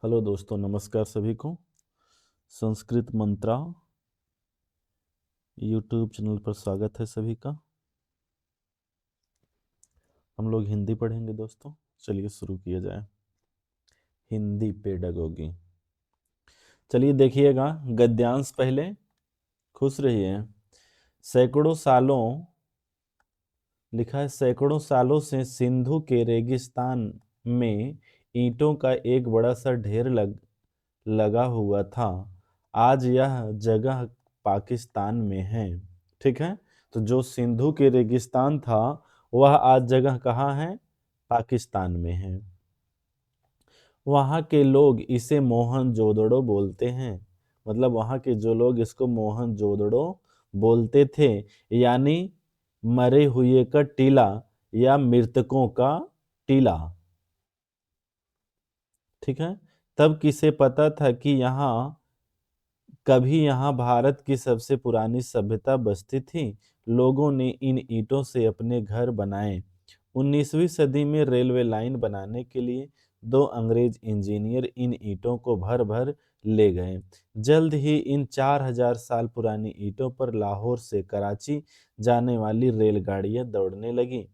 Hello दोस्तों, नमस्कार सभी को। संस्कृत मंत्रा यूट्यूब चैनल पर स्वागत है सभी का। हम लोग हिंदी पढ़ेंगे दोस्तों। चलिए शुरू किया जाए। हिंदी पेडागोगी। चलिए देखिएगा गद्यांश पहले। खुश रहिए। सैकड़ों सालों लिखा है, सैकड़ों सालों से सिंधु के रेगिस्तान में ईंटों का एक बड़ा सा ढेर लगा हुआ था। आज यह जगह पाकिस्तान में है। ठीक है। तो जो सिंधु के रेगिस्तान था वह आज जगह कहाँ है? पाकिस्तान में है। वहाँ के लोग इसे मोहनजोदड़ो बोलते हैं। मतलब वहाँ के जो लोग इसको मोहनजोदड़ो बोलते थे, यानी मरे हुए का टीला या मृतकों का टीला। ठीक है। तब किसे पता था कि यहाँ भारत की सबसे पुरानी सभ्यता बसती थी। लोगों ने इन ईंटों से अपने घर बनाए। 19वीं सदी में रेलवे लाइन बनाने के लिए दो अंग्रेज इंजीनियर इन ईंटों को भर भर ले गए। जल्द ही इन 4000 साल पुरानी ईंटों पर लाहौर से कराची जाने वाली रेलगाड़ियां दौड़ने लगी।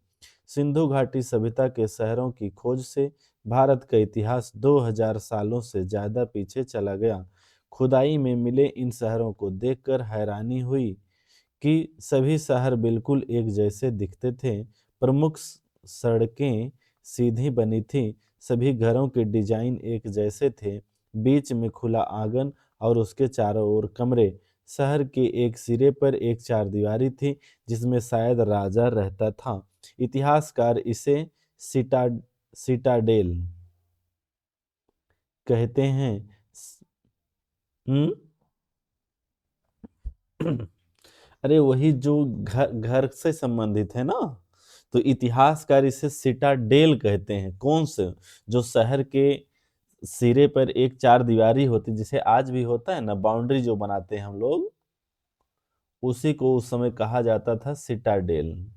सिंधु घाटी सभ्यता के शहरों की खोज से भारत का इतिहास 2000 सालों से ज्यादा पीछे चला गया। खुदाई में मिले इन शहरों को देखकर हैरानी हुई कि सभी शहर बिल्कुल एक जैसे दिखते थे। प्रमुख सड़कें सीधी बनी थी। सभी घरों के डिजाइन एक जैसे थे। बीच में खुला आंगन और उसके चारों ओर कमरे। शहर के एक सिरे पर एक चारदीवारी थी जिसमें शायद राजा रहता था। इतिहासकार इसे सिटा सिटाडेल कहते हैं। हम्म। अरे वही जो घर घर से संबंधित है ना, तो इतिहासकार इसे सिटाडेल कहते हैं। कौन से? जो शहर के सिरे पर एक चार दीवारी होती, जिसे आज भी होता है ना, बाउंड्री जो बनाते हैं हम लोग, उसी को उस समय कहा जाता था सिटाडेल।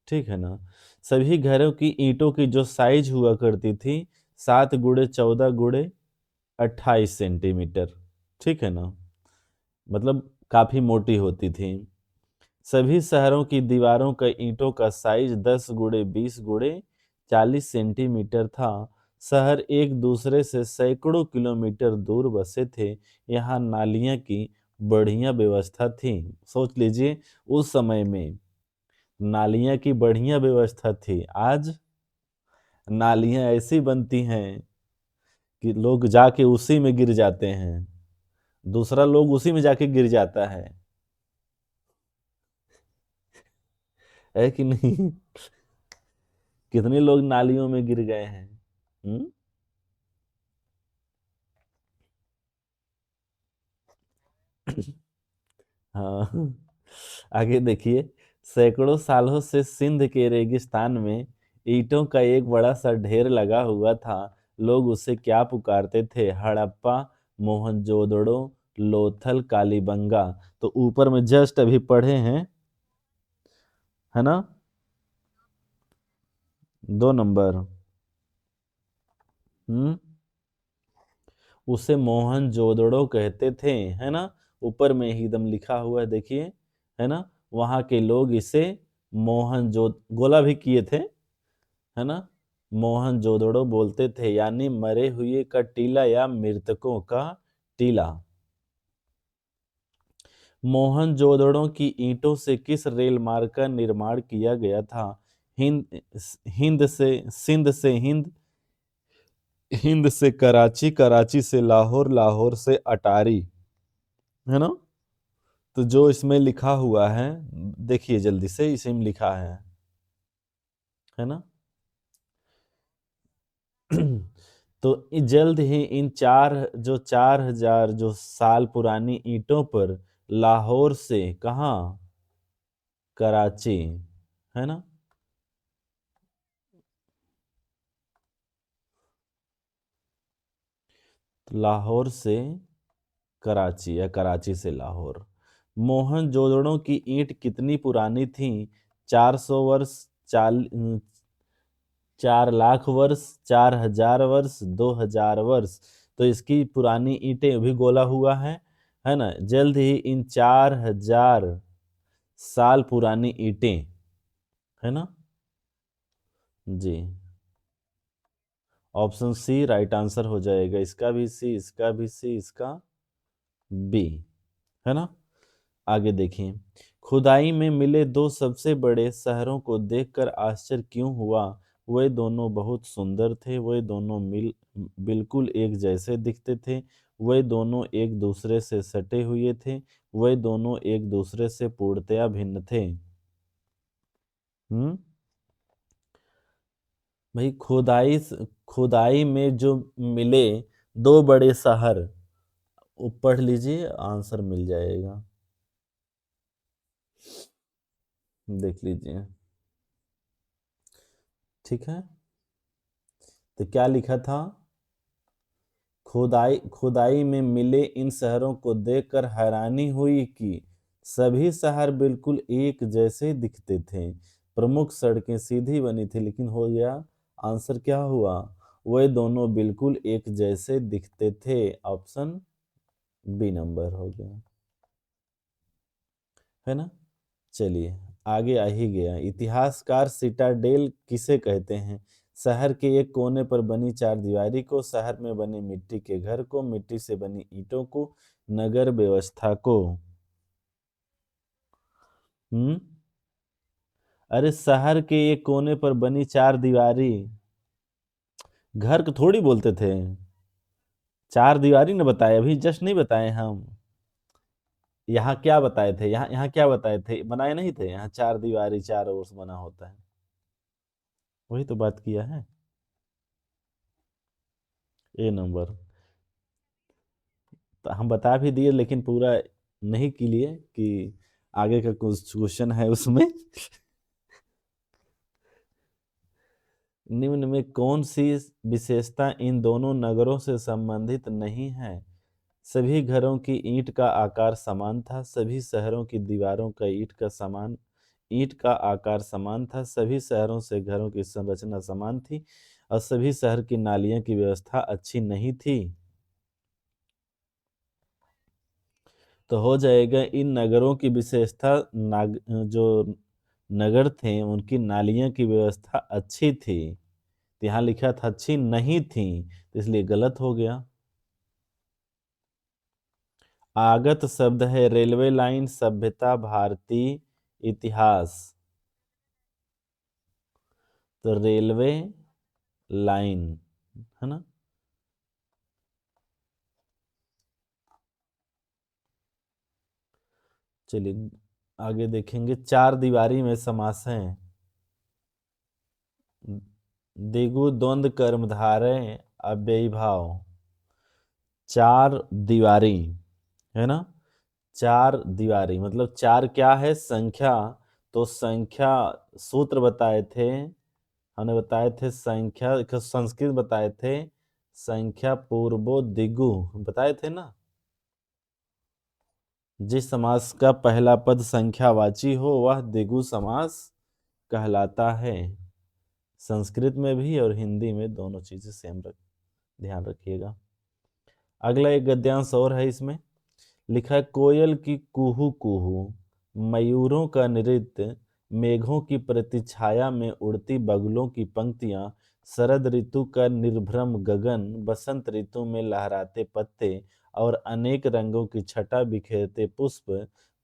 ठीक है ना। सभी घरों की ईंटों की जो साइज हुआ करती थी, 7x14x28 सेंटीमीटर। ठीक है ना। मतलब काफी मोटी होती थी। सभी शहरों की दीवारों का ईंटों का साइज 10x20x40 सेंटीमीटर था। शहर एक दूसरे से सैकड़ों किलोमीटर दूर बसे थे। यहाँ नालियां की बढ़िया व्यवस्था थी। सोच लीजिए, उस समय में नालियां की बढ़िया व्यवस्था थी। आज नालियां ऐसी बनती हैं कि लोग जाके उसी में गिर जाते हैं। दूसरा लोग उसी में जाके गिर जाता है कि नहीं? कितने लोग नालियों में गिर गए हैं। हम्म। हाँ। आगे देखिए। सैकड़ों सालों से सिंध के रेगिस्तान में ईंटों का एक बड़ा सा ढेर लगा हुआ था। लोग उसे क्या पुकारते थे? हड़प्पा, मोहनजोदड़ो, लोथल, कालीबंगा। तो ऊपर में जस्ट अभी पढ़े हैं, है ना? 2 नंबर। हम्म। उसे मोहनजोदड़ो कहते थे, है ना? ऊपर में ही एकदम लिखा हुआ है, देखिए, है ना? वहां के लोग इसे मोहनजो गोला भी किए थे, है ना? मोहनजोदड़ो बोलते थे, यानी मरे हुए का टीला या मृतकों का टीला। मोहनजोदड़ो की ईंटों से किस रेल मार्ग का निर्माण किया गया था? हिंद हिंद से सिंध से हिंद, हिंद से कराची, कराची से लाहौर, लाहौर से अटारी, है ना? तो जो इसमें लिखा हुआ है, देखिए जल्दी से, इसी में लिखा है ना? तो जल्द ही इन 4000 जो साल पुरानी ईंटों पर लाहौर से कहाँ? कराची, है ना? तो लाहौर से कराची या कराची से लाहौर। मोहनजोदड़ो की ईंट कितनी पुरानी थी? 400 वर्ष, 4 लाख वर्ष, 4000 वर्ष, 2000 वर्ष। तो इसकी पुरानी ईंटें भी गोला हुआ है ना। जल्द ही इन 4000 साल पुरानी ईंटें, है ना जी। ऑप्शन सी राइट आंसर हो जाएगा, इसका भी सी, इसका भी सी, इसका बी, है ना। आगे देखिए, खुदाई में मिले दो सबसे बड़े शहरों को देखकर आश्चर्य क्यों हुआ? वे दोनों बहुत सुंदर थे, वे दोनों बिल्कुल एक जैसे दिखते थे, वे दोनों एक दूसरे से सटे हुए थे, वे दोनों एक दूसरे से पूर्णतया भिन्न थे। हम्म भाई, खुदाई में जो मिले दो बड़े शहर, वो पढ़ लीजिए, आंसर मिल जाएगा, देख लीजिए। ठीक है, तो क्या लिखा था? खुदाई में मिले इन शहरों को देखकर हैरानी हुई कि सभी शहर बिल्कुल एक जैसे दिखते थे। प्रमुख सड़कें सीधी बनी थी, लेकिन हो गया आंसर क्या हुआ? वे दोनों बिल्कुल एक जैसे दिखते थे। ऑप्शन बी नंबर हो गया, है ना। चलिए, आगे आ ही गया। इतिहासकार सिटाडेल किसे कहते हैं? शहर के एक कोने पर बनी चारदीवारी को, शहर में बने मिट्टी के घर को, मिट्टी से बनी ईंटों को, नगर व्यवस्था को। हम्म अरे, शहर के एक कोने पर बनी चार दीवारी, घर को थोड़ी बोलते थे। चार दीवारी ने बताए, अभी जस्ट नहीं बताए हम। यहाँ क्या बताए थे? यहाँ यहाँ क्या बताए थे? बनाए नहीं थे, यहाँ चार दीवारी चार ओर से बना होता है। वही तो बात किया है। ए नंबर। तो हम बता भी दिए, लेकिन पूरा नहीं के लिए कि आगे का कुछ क्वेश्चन है उसमें। निम्न में कौन सी विशेषता इन दोनों नगरों से संबंधित नहीं है? सभी घरों की ईंट का आकार समान था, सभी शहरों की दीवारों का ईंट का आकार समान था, सभी शहरों से घरों की संरचना समान थी, और सभी शहर की नालियों की व्यवस्था अच्छी नहीं थी। तो हो जाएगा, इन नगरों की विशेषता जो नगर थे उनकी नालियों की व्यवस्था अच्छी थी। तो यहाँ लिखा था अच्छी नहीं थी, तो इसलिए गलत हो गया। आगत शब्द है रेलवे लाइन, सभ्यता, भारतीय इतिहास। तो रेलवे लाइन, है ना। चलिए, आगे देखेंगे। चार दीवारी में समास है। दिगु द्वंद कर्मधारय अव्ययीभाव। चार दीवारी, है ना। चार दीवारी मतलब चार क्या है? संख्या। तो संख्या सूत्र बताए थे, हमने बताए थे संख्या का संस्कृत बताए थे, संख्या पूर्वो दिगु बताए थे ना। जिस समास का पहला पद संख्यावाची हो वह दिगु समास कहलाता है। संस्कृत में भी और हिंदी में दोनों चीजें सेम ध्यान रखिएगा। अगला एक गद्यांश और है इसमें। लिखा है, कोयल की कुहू कुहू, मयूरों का नृत्य, मेघों की प्रतिछाया में उड़ती बगुलों की पंक्तियां, शरद ऋतु का निर्भ्रम गगन, बसंत ऋतु में लहराते पत्ते और अनेक रंगों की छटा बिखेरते पुष्प,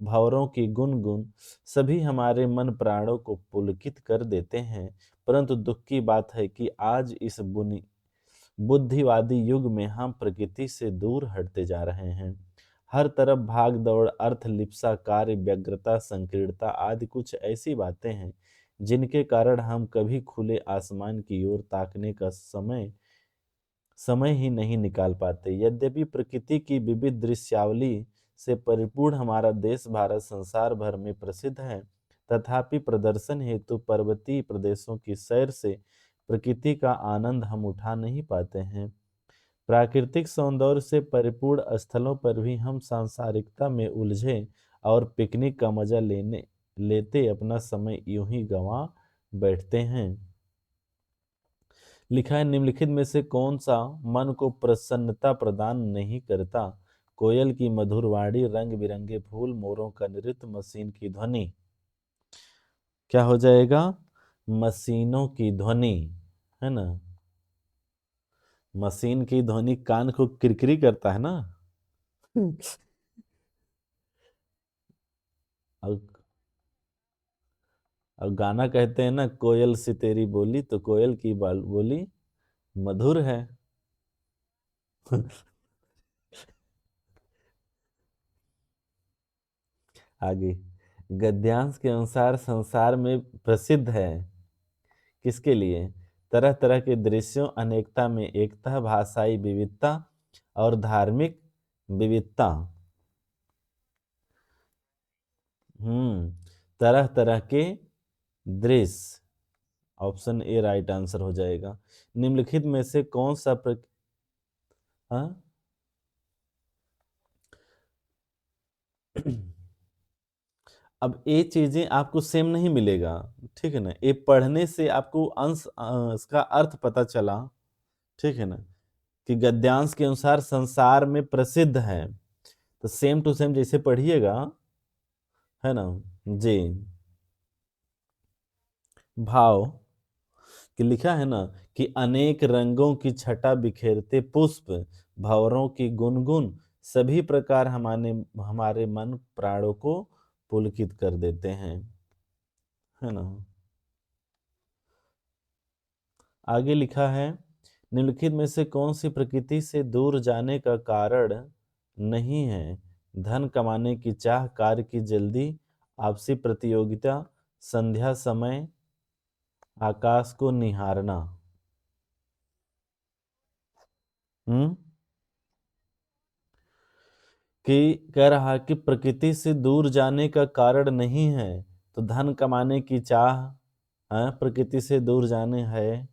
भंवरों की गुनगुन, सभी हमारे मन प्राणों को पुलकित कर देते हैं। परंतु दुख की बात है कि आज इस बुद्धिवादी युग में हम प्रकृति से दूर हटते जा रहे हैं। हर तरफ भाग दौड़, अर्थ लिप्सा, कार्य व्यग्रता, संकीर्णता आदि कुछ ऐसी बातें हैं जिनके कारण हम कभी खुले आसमान की ओर ताकने का समय ही नहीं निकाल पाते। यद्यपि प्रकृति की विविध दृश्यावली से परिपूर्ण हमारा देश भारत संसार भर में प्रसिद्ध है, तथापि प्रदर्शन हेतु पर्वतीय प्रदेशों की सैर से प्रकृति का आनंद हम उठा नहीं पाते हैं। प्राकृतिक सौंदर्य से परिपूर्ण स्थलों पर भी हम सांसारिकता में उलझे और पिकनिक का मजा लेते अपना समय यूं ही गंवा बैठते हैं। लिखा है निम्नलिखित में से कौन सा मन को प्रसन्नता प्रदान नहीं करता? कोयल की मधुर वाणी, रंग बिरंगे फूल, मोरों का नृत्य, मशीन की ध्वनि। क्या हो जाएगा? मशीनों की ध्वनि, है ना। मशीन की ध्वनि कान को किरकिरी करता है ना। और, और गाना कहते हैं ना, कोयल सी तेरी बोली, तो कोयल की बोली मधुर है। आगे, गद्यांश के अनुसार संसार में प्रसिद्ध है किसके लिए? तरह तरह के दृश्यों, अनेकता में एकता, भाषाई विविधता और धार्मिक विविधता। तरह तरह के दृश्य, ऑप्शन ए राइट आंसर हो जाएगा। निम्नलिखित में से कौन सा हाँ? अब ये चीजें आपको सेम नहीं मिलेगा, ठीक है ना। ये पढ़ने से आपको अंश इसका अर्थ पता चला, ठीक है ना, कि गद्यांश के अनुसार संसार में प्रसिद्ध है, तो सेम टू सेम जैसे पढ़िएगा, है ना। जी। भाव कि लिखा है ना कि अनेक रंगों की छटा बिखेरते पुष्प, भंवरों की गुनगुन, सभी प्रकार हमारे हमारे मन प्राणों को पुलकित कर देते हैं, है ना। आगे लिखा है निम्नलिखित में से कौन सी प्रकृति से दूर जाने का कारण नहीं है? धन कमाने की चाह, कार्य की जल्दी, आपसी प्रतियोगिता, संध्या समय आकाश को निहारना। हम्म कि कह रहा है कि प्रकृति से दूर जाने का कारण नहीं है, तो धन कमाने की चाह है, प्रकृति से दूर जाने है,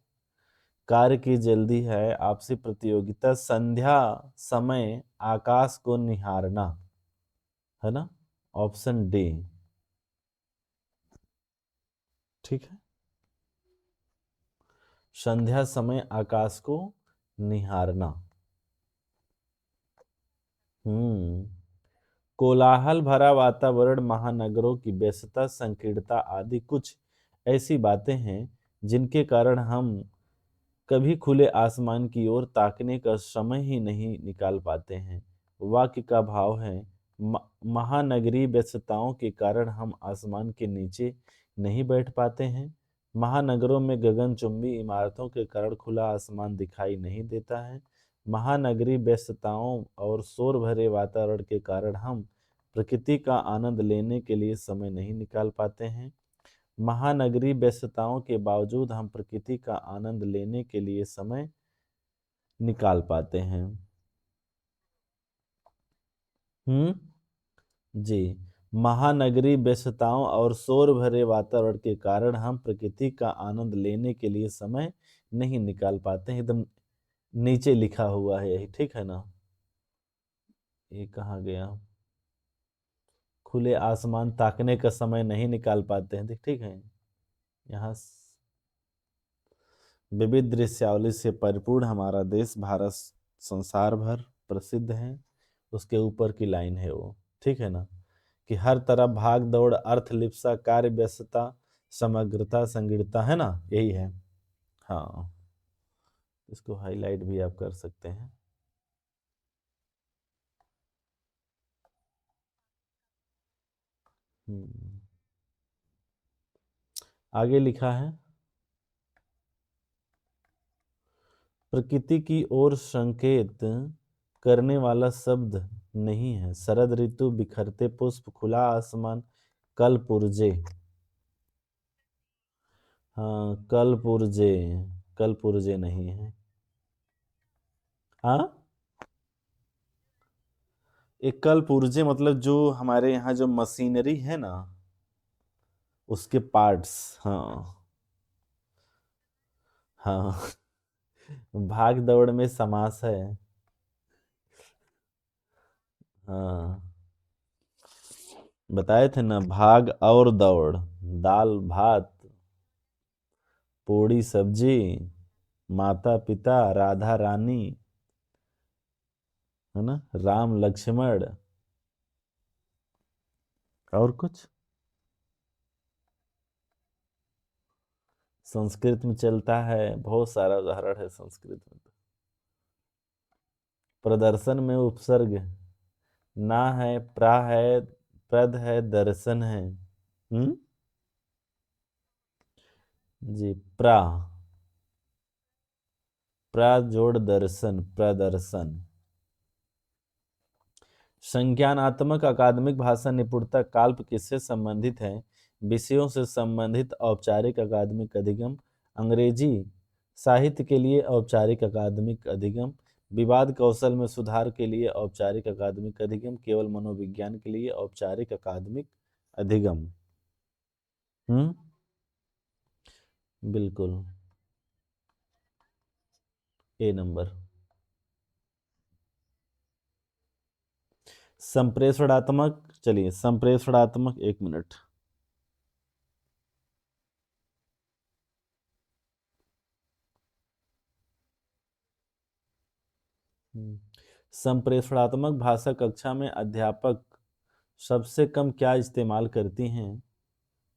कार्य की जल्दी है, आपसी प्रतियोगिता, संध्या समय आकाश को निहारना, है ना। Option D. ठीक है, संध्या समय आकाश को निहारना। हम्म कोलाहल भरा वातावरण, महानगरों की व्यस्तता, संकीर्णता आदि कुछ ऐसी बातें हैं जिनके कारण हम कभी खुले आसमान की ओर ताकने का समय ही नहीं निकाल पाते हैं। वाक्य का भाव है महानगरीय व्यस्तताओं के कारण हम आसमान के नीचे नहीं बैठ पाते हैं। महानगरों में गगनचुंबी इमारतों के कारण खुला आसमान दिखाई नहीं देता है। महानगरीय व्यस्तताओं और शोर भरे वातावरण के कारण हम प्रकृति का आनंद लेने के लिए समय नहीं निकाल पाते हैं। महानगरीय व्यस्तताओं के बावजूद हम प्रकृति का आनंद लेने के लिए समय निकाल पाते हैं। हम्म जी। महानगरीय व्यस्तताओं और शोर भरे वातावरण के कारण हम प्रकृति का आनंद लेने के लिए समय नहीं निकाल पाते हैं, एकदम नीचे लिखा हुआ है यही, ठीक है ना। ये कहाँ गया? खुले आसमान ताकने का समय नहीं निकाल पाते हैं, ठीक है। यहाँ विविध दृश्यावली से परिपूर्ण हमारा देश भारत संसार भर प्रसिद्ध है, उसके ऊपर की लाइन है वो, ठीक है ना। कि हर तरफ भाग दौड़, अर्थ लिप्सा, कार्य व्यस्तता, समग्रता, संगीतता, है ना, यही है। हाँ, इसको हाईलाइट भी आप कर सकते हैं। हम्म, आगे लिखा है प्रकृति की ओर संकेत करने वाला शब्द नहीं है। शरद ऋतु, बिखरते पुष्प, खुला आसमान, कल पुर्जे। हाँ, कल पुर्जे, कल पुर्जे नहीं है। हाँ, एक कल पुर्जे मतलब जो हमारे यहाँ जो मशीनरी है ना, उसके पार्ट्स। हाँ। हाँ। भाग दौड़ में समास है। हाँ, बताए थे ना, भाग और दौड़, दाल भात, पूड़ी सब्जी, माता पिता, राधा रानी, है ना, राम लक्ष्मण, और कुछ। संस्कृत में चलता है, बहुत सारा उदाहरण है संस्कृत में तो। प्रदर्शन में उपसर्ग ना है, प्रा है, प्रद है, दर्शन है। जी, प्रा, प्रा जोड़ दर्शन, प्रदर्शन। संज्ञानात्मक अकादमिक भाषा निपुणता काल्प किससे संबंधित है? विषयों से संबंधित औपचारिक अकादमिक अधिगम, अंग्रेजी साहित्य के लिए औपचारिक अकादमिक अधिगम, विवाद कौशल में सुधार के लिए औपचारिक अकादमिक अधिगम, केवल मनोविज्ञान के लिए औपचारिक अकादमिक अधिगम। हम्म, बिल्कुल, ए नंबर। संप्रेषणात्मक, चलिए संप्रेषणात्मक, एक मिनट। संप्रेषणात्मक भाषा कक्षा में अध्यापक सबसे कम क्या इस्तेमाल करती हैं?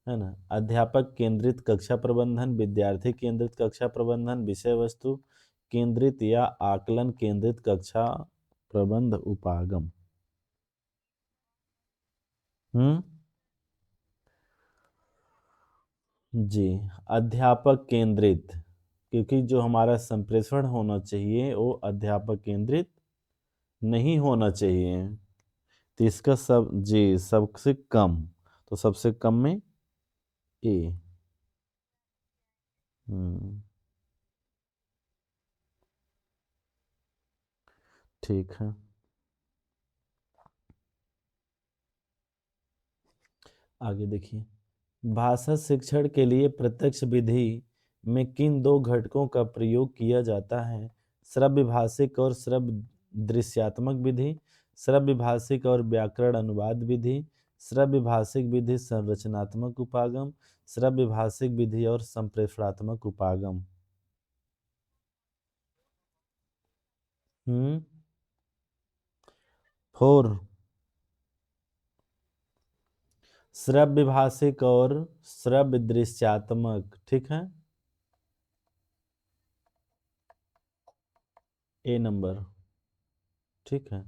है ना, अध्यापक केंद्रित कक्षा प्रबंधन, विद्यार्थी केंद्रित कक्षा प्रबंधन, विषय वस्तु केंद्रित या आकलन केंद्रित कक्षा प्रबंध उपागम। हम्म, जी, अध्यापक केंद्रित, क्योंकि जो हमारा संप्रेषण होना चाहिए वो अध्यापक केंद्रित नहीं होना चाहिए। तो इसका सब, जी, सबसे कम, तो सबसे कम में ए। हम्म, ठीक है। आगे देखिए, भाषा शिक्षण के लिए प्रत्यक्ष विधि में किन दो घटकों का प्रयोग किया जाता है? श्रव्य भाषिक और श्रव्य दृश्यात्मक विधि, श्रव्य भाषिक और व्याकरण अनुवाद विधि, श्रव्य भाषिक विधि संरचनात्मक उपागम, श्रव्य भाषिक विधि और संप्रेषणात्मक उपागम। हम्म, फोर, श्रव्य भाषिक और श्रव्य दृश्यात्मक, ठीक है, ए नंबर, ठीक है।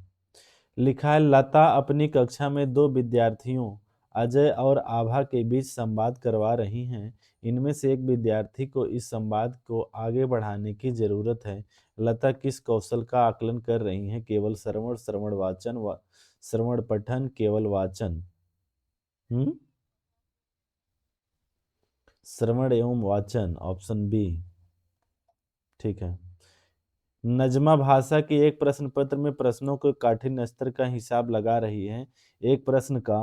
लिखा है, लता अपनी कक्षा में दो विद्यार्थियों अजय और आभा के बीच संवाद करवा रही हैं। इनमें से एक विद्यार्थी को इस संवाद को आगे बढ़ाने की जरूरत है। लता किस कौशल का आकलन कर रही हैं? केवल श्रवण, श्रवण वाचन, श्रवण पठन, केवल वाचन। हम्म, श्रवण एवं वाचन, ऑप्शन बी, ठीक है। नजमा भाषा के एक प्रश्न पत्र में प्रश्नों के काठिन्य स्तर का हिसाब लगा रही है। एक प्रश्न का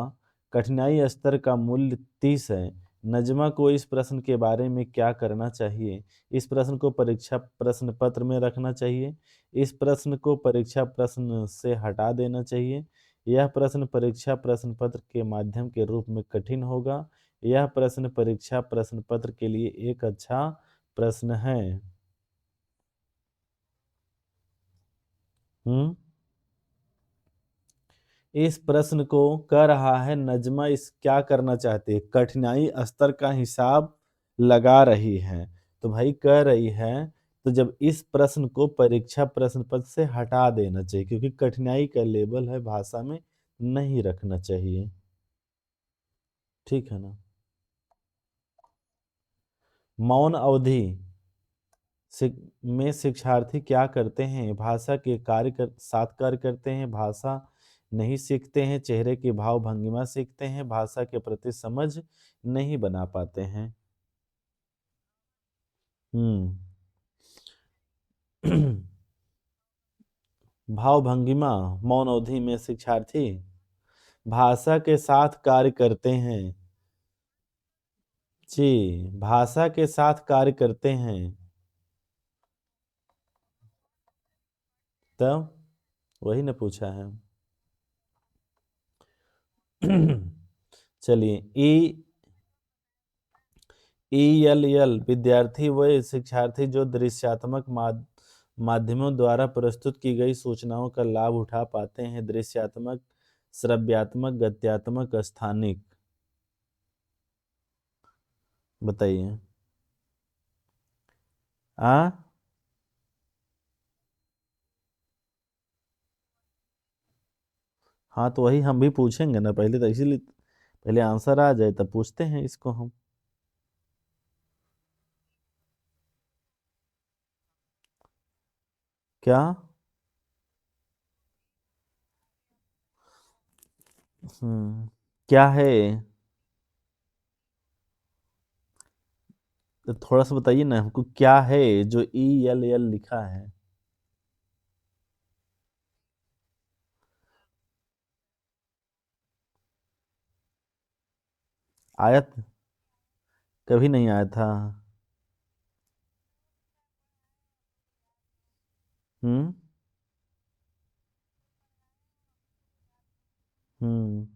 कठिनाई स्तर का मूल्य 30 है। नजमा को इस प्रश्न के बारे में क्या करना चाहिए? इस प्रश्न को परीक्षा प्रश्न पत्र में रखना चाहिए, इस प्रश्न को परीक्षा प्रश्न से हटा देना चाहिए, यह प्रश्न परीक्षा प्रश्न पत्र के माध्यम के रूप में कठिन होगा, यह प्रश्न परीक्षा प्रश्न पत्र के लिए एक अच्छा प्रश्न है। हम्म, इस प्रश्न को कह रहा है नजमा, इस क्या करना चाहती है? कठिनाई स्तर का हिसाब लगा रही है। तो भाई कह रही है, तो जब इस प्रश्न को परीक्षा प्रश्न पत्र से हटा देना चाहिए, क्योंकि कठिनाई का लेवल है भाषा में नहीं रखना चाहिए, ठीक है ना। मौन अवधि में शिक्षार्थी क्या करते हैं? भाषा के सात कार्य करते हैं, भाषा नहीं सीखते हैं, चेहरे के भाव भंगिमा सीखते हैं, भाषा के प्रति समझ नहीं बना पाते हैं। हम्म, भाव भंगिमा, मौन अवधि में शिक्षार्थी भाषा के साथ कार्य करते हैं। जी, भाषा के साथ कार्य करते हैं। तब वही ने पूछा है। चलिए, ई ELL विद्यार्थी व शिक्षार्थी जो दृश्यात्मक माध्यमों द्वारा प्रस्तुत की गई सूचनाओं का लाभ उठा पाते हैं। दृश्यात्मक, श्रव्यात्मक, गत्यात्मक, स्थानिक। बताइए। आ हाँ, तो वही हम भी पूछेंगे ना पहले, तो इसीलिए पहले आंसर आ जाए तब पूछते हैं इसको हम। क्या? क्या है? तो थोड़ा सा बताइए ना हमको, क्या है जो ELL लिखा है? आया कभी नहीं आया था। हम्म। हम्म।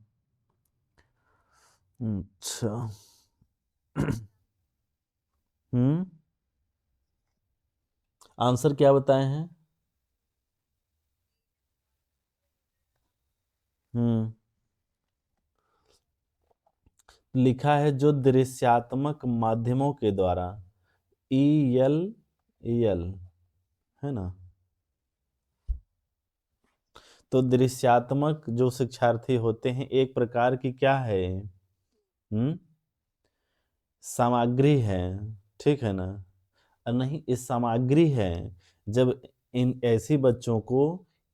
अच्छा। हम्म। आंसर क्या बताए हैं? हम्म। लिखा है जो दृश्यात्मक माध्यमों के द्वारा। ELL, है ना? तो दृश्यात्मक जो शिक्षार्थी होते हैं एक प्रकार की क्या है? सामग्री है। ठीक है ना? नहीं, इस सामग्री है। जब इन ऐसी बच्चों को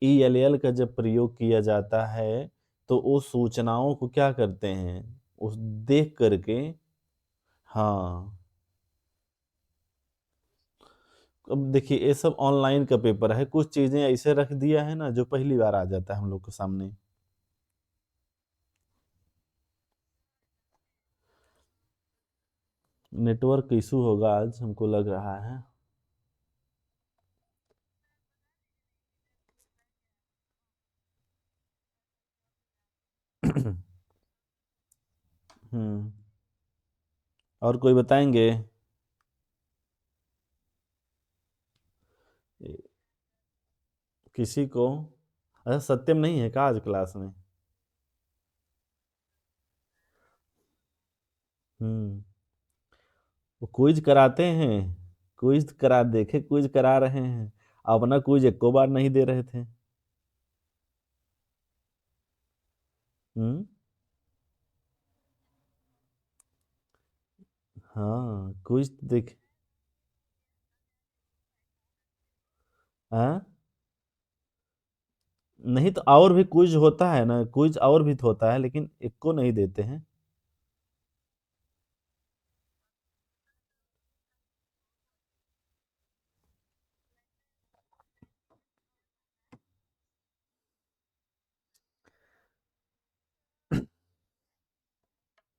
ELL का जब प्रयोग किया जाता है तो वो सूचनाओं को क्या करते हैं, उस देख करके। हाँ। अब देखिए, ये सब ऑनलाइन का पेपर है, कुछ चीजें ऐसे रख दिया है ना जो पहली बार आ जाता है हम लोग के सामने। नेटवर्क इशू होगा आज, हमको लग रहा है। हम्म। और कोई बताएंगे? किसी को? अच्छा, सत्यम नहीं है का आज क्लास में? हम्म। वो क्विज कराते हैं। क्विज करा देखे, क्विज करा रहे हैं। अपना क्विज एको बार नहीं दे रहे थे। हम्म। हाँ, क्विज देख। हाँ। नहीं तो और भी क्विज होता है ना, क्विज और भी तो होता है, लेकिन एको नहीं देते हैं।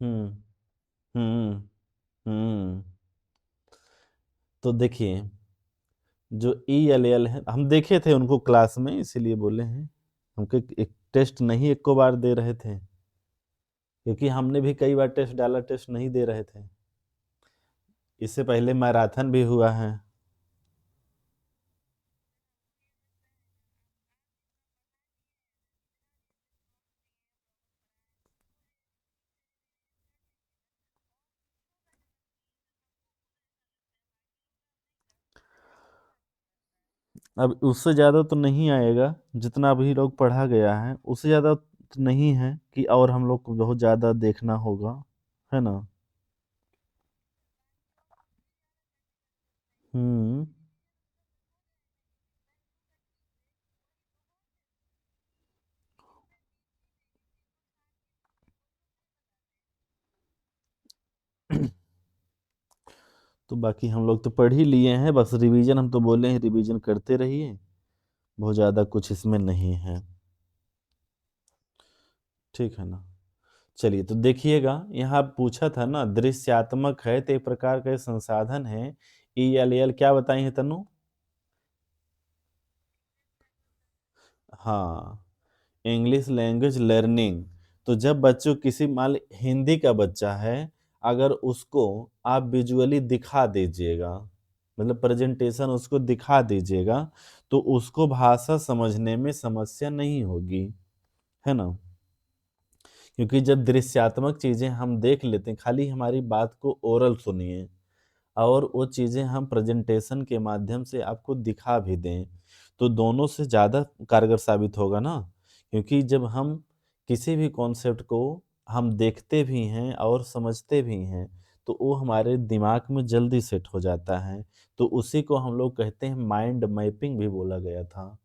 हम्म। हम्म। हम्म। तो देखिए, जो ELL है हम देखे थे उनको क्लास में, इसीलिए बोले हैं। हमको एक टेस्ट नहीं एको बार दे रहे थे, क्योंकि हमने भी कई बार टेस्ट डाला, टेस्ट नहीं दे रहे थे। इससे पहले मैराथन भी हुआ है। अब उससे ज़्यादा तो नहीं आएगा, जितना अभी लोग पढ़ा गया है उससे ज़्यादा तो नहीं है कि और हम लोग को बहुत ज़्यादा देखना होगा, है ना? हम्म। तो बाकी हम लोग तो पढ़ ही लिए हैं, बस रिवीजन हम तो बोले हैं, रिवीजन करते रहिए। बहुत ज़्यादा कुछ इसमें नहीं है। ठीक है ना? चलिए, तो देखिएगा, यहाँ पूछा था ना दृश्यात्मक है तो एक प्रकार का संसाधन है। ELL क्या बताई है तनु? हाँ, इंग्लिश लैंग्वेज लर्निंग। तो जब बच्चों किसी मान ली हिंदी का बच्चा है, अगर उसको आप विजुअली दिखा दीजिएगा, मतलब प्रेजेंटेशन उसको दिखा दीजिएगा, तो उसको भाषा समझने में समस्या नहीं होगी, है ना। क्योंकि जब दृश्यात्मक चीजें हम देख लेते हैं, खाली हमारी बात को ओरल सुनिए और वो चीजें हम प्रेजेंटेशन के माध्यम से आपको दिखा भी दें, तो दोनों से ज़्यादा कारगर साबित होगा ना। क्योंकि जब हम किसी भी कॉन्सेप्ट को हम देखते भी हैं और समझते भी हैं, तो वो हमारे दिमाग में जल्दी सेट हो जाता है। तो उसी को हम लोग कहते हैं, माइंड मैपिंग भी बोला गया था,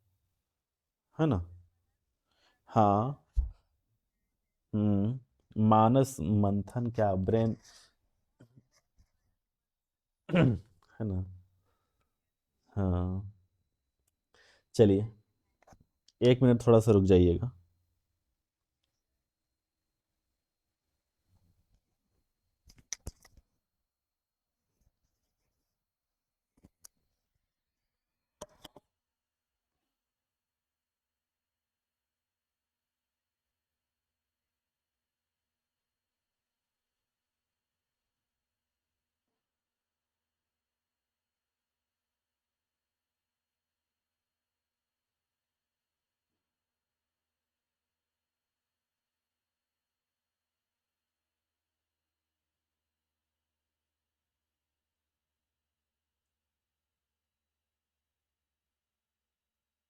है ना। हाँ। मानस मंथन, क्या ब्रेन है ना। हाँ। चलिए, 1 मिनट थोड़ा सा रुक जाइएगा।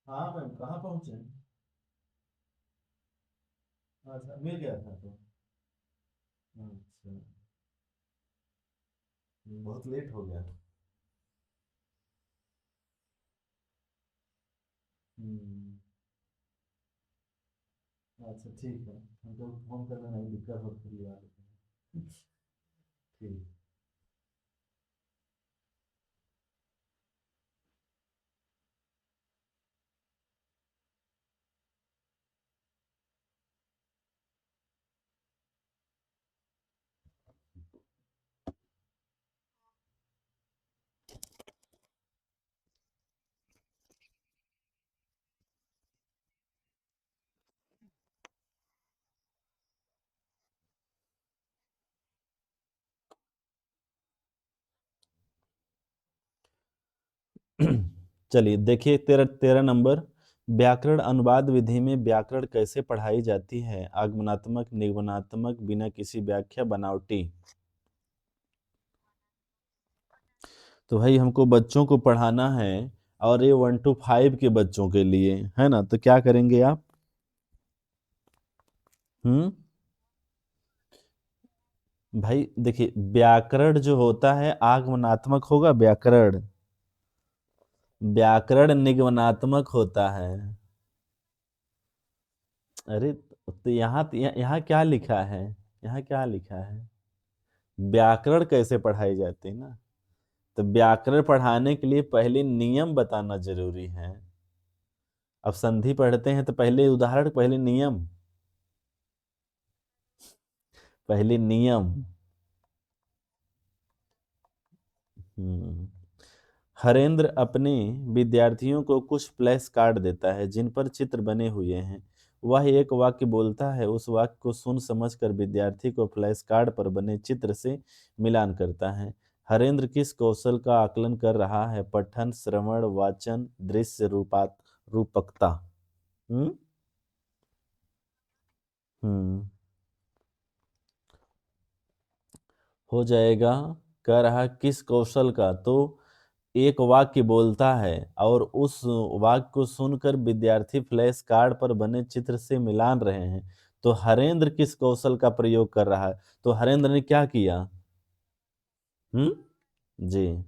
हाँ मैम, कहाँ पहुँचे? अच्छा, मिल गया था तो। अच्छा। बहुत लेट हो गया। हम्म। अच्छा ठीक है, हमको फोन करना नहीं, दिक्कत हो रही है। ठीक। चलिए देखिए, तेरह तेरह नंबर, व्याकरण अनुवाद विधि में व्याकरण कैसे पढ़ाई जाती है? आगमनात्मक, निगमनात्मक, बिना किसी व्याख्या, बनावटी। तो भाई हमको बच्चों को पढ़ाना है, और ये 1 to 5 के बच्चों के लिए है ना, तो क्या करेंगे आप? हम्म। भाई देखिए, व्याकरण जो होता है आगमनात्मक होगा, व्याकरण। व्याकरण निगमनात्मक होता है। अरे तो यहाँ क्या लिखा है? यहाँ क्या लिखा है? व्याकरण कैसे पढ़ाई जाती है ना। तो व्याकरण पढ़ाने के लिए पहले नियम बताना जरूरी है। अब संधि पढ़ते हैं तो पहले उदाहरण, पहले नियम, पहले नियम। हम्म। हरेंद्र अपने विद्यार्थियों को कुछ फ्लैश कार्ड देता है जिन पर चित्र बने हुए हैं। वह एक वाक्य बोलता है, उस वाक्य को सुन समझकर विद्यार्थी को फ्लैश कार्ड पर बने चित्र से मिलान करता है। हरेंद्र किस कौशल का आकलन कर रहा है? पठन, श्रवण, वाचन, दृश्य, रूपकता। हम्म। हम्म। हो जाएगा। कह रहा किस कौशल का, तो एक वाक्य बोलता है और उस वाक्य को सुनकर विद्यार्थी फ्लैश कार्ड पर बने चित्र से मिलान रहे हैं। तो हरेंद्र किस कौशल का प्रयोग कर रहा है? तो हरेंद्र ने क्या किया? जी।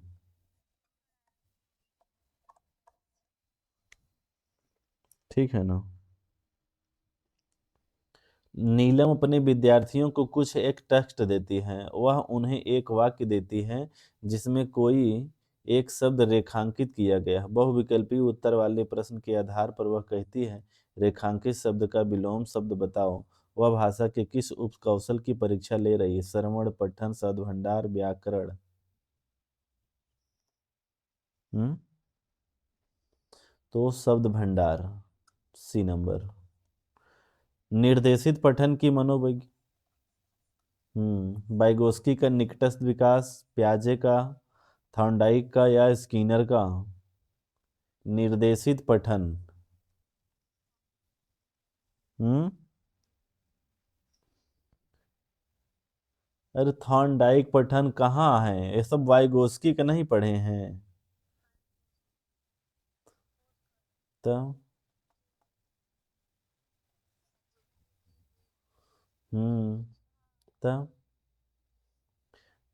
ठीक है ना। नीलम अपने विद्यार्थियों को कुछ एक टेक्स्ट देती है, वह उन्हें एक वाक्य देती है जिसमें कोई एक शब्द रेखांकित किया गया है। बहुविकल्पी उत्तर वाले प्रश्न के आधार पर वह कहती है, रेखांकित शब्द का विलोम शब्द बताओ। वह भाषा के किस उपकौशल की परीक्षा ले रही है? श्रवण, पठन, शब्द भंडार, व्याकरण। हम्म। तो शब्द भंडार, सी नंबर। निर्देशित पठन की मनोवैज्ञानिक। वाइगोस्की का निकटस्थ विकास, पियाजे का, थॉर्नडाइक का या स्किनर का? निर्देशित पठन। हम्म अरे थॉर्नडाइक पठन कहाँ है, ये सब वाइगोस्की का नहीं पढ़े हैं? तो हम्म तो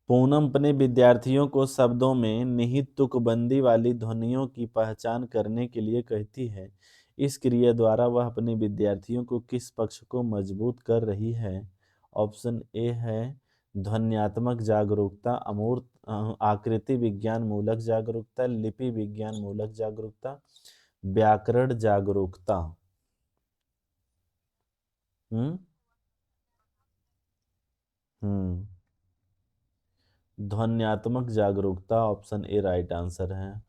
पूनम अपने विद्यार्थियों को शब्दों में निहित तुकबंदी वाली ध्वनियों की पहचान करने के लिए कहती है। इस क्रिया द्वारा वह अपने विद्यार्थियों को किस पक्ष को मजबूत कर रही है? ऑप्शन ए है ध्वन्यात्मक जागरूकता, अमूर्त आकृति विज्ञान मूलक जागरूकता, लिपि विज्ञान मूलक जागरूकता, व्याकरण जागरूकता। हम्म हम्म ध्वन्यात्मक जागरूकता, ऑप्शन ए राइट आंसर है।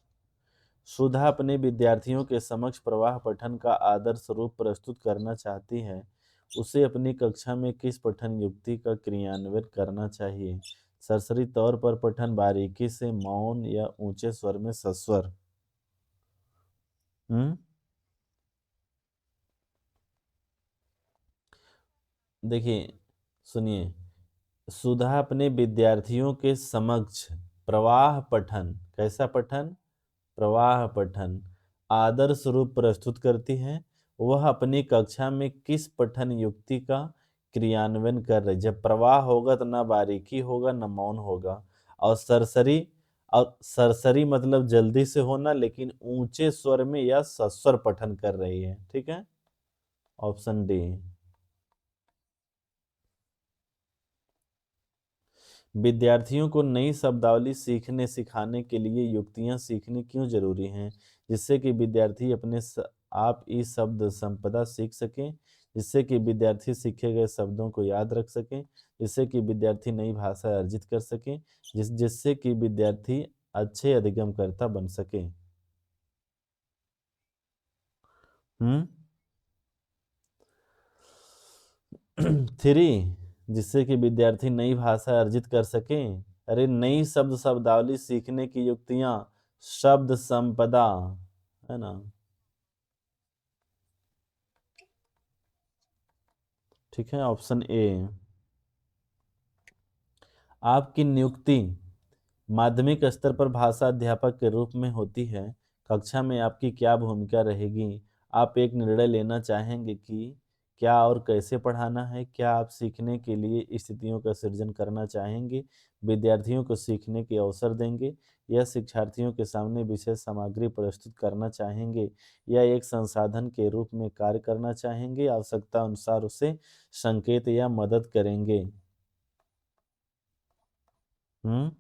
सुधा अपने विद्यार्थियों के समक्ष प्रवाह पठन का आदर्श रूप प्रस्तुत करना चाहती है। उसे अपनी कक्षा में किस पठन युक्ति का क्रियान्वयन करना चाहिए? सरसरी तौर पर पठन, बारीकी से, मौन या ऊंचे स्वर में सस्वर? हम्म देखिए, सुनिए। सुधा अपने विद्यार्थियों के समक्ष प्रवाह पठन, कैसा पठन? प्रवाह पठन आदर्श रूप प्रस्तुत करती है। वह अपनी कक्षा में किस पठन युक्ति का क्रियान्वयन कर रही? जब प्रवाह होगा तो ना बारीकी होगा ना मौन होगा। और सरसरी, और सरसरी मतलब जल्दी से होना, लेकिन ऊंचे स्वर में या सस्वर पठन कर रही है। ठीक है, ऑप्शन डी। विद्यार्थियों को नई शब्दावली सीखने सिखाने के लिए युक्तियां सीखनी क्यों जरूरी हैं? जिससे कि विद्यार्थी आप इस शब्द संपदा सीख सकें, जिससे कि विद्यार्थी सीखे गए शब्दों को याद रख सकें, जिससे कि विद्यार्थी नई भाषा अर्जित कर सकें, जिससे कि विद्यार्थी अच्छे अधिगमकर्ता बन सके। हम्म थ्री, जिससे कि विद्यार्थी नई भाषा अर्जित कर सकें। अरे नई शब्दावली सीखने की युक्तियां, शब्द संपदा, है ना? ठीक है, ऑप्शन ए। आपकी नियुक्ति माध्यमिक स्तर पर भाषा अध्यापक के रूप में होती है। कक्षा में आपकी क्या भूमिका रहेगी? आप एक निर्णय लेना चाहेंगे कि क्या और कैसे पढ़ाना है? क्या आप सीखने के लिए स्थितियों का सृजन करना चाहेंगे? विद्यार्थियों को सीखने के अवसर देंगे? या शिक्षार्थियों के सामने विशेष सामग्री प्रस्तुत करना चाहेंगे? या एक संसाधन के रूप में कार्य करना चाहेंगे? आवश्यकता अनुसार उसे संकेत या मदद करेंगे? हम्म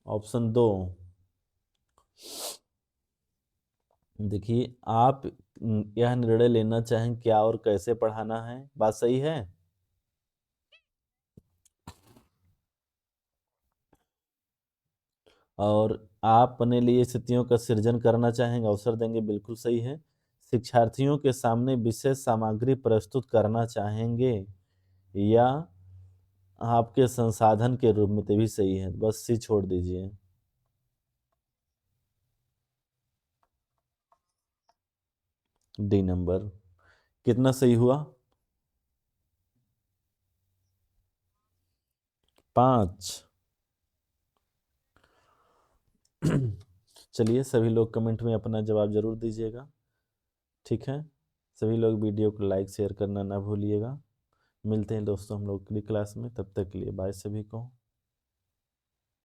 ऑप्शन दो। देखिए, आप यह निर्णय लेना चाहें क्या और कैसे पढ़ाना है, बात सही है। और आप अपने लिए स्थितियों का सृजन करना चाहेंगे, अवसर देंगे, बिल्कुल सही है। शिक्षार्थियों के सामने विशेष सामग्री प्रस्तुत करना चाहेंगे, या आपके संसाधन के रूप में, तो भी सही है, बस सी छोड़ दीजिए। D number. कितना सही हुआ? 5। चलिए, सभी लोग कमेंट में अपना जवाब जरूर दीजिएगा। ठीक है, सभी लोग वीडियो को लाइक शेयर करना ना भूलिएगा। मिलते हैं दोस्तों हम लोग अगली क्लास में, तब तक के लिए बाय सभी को।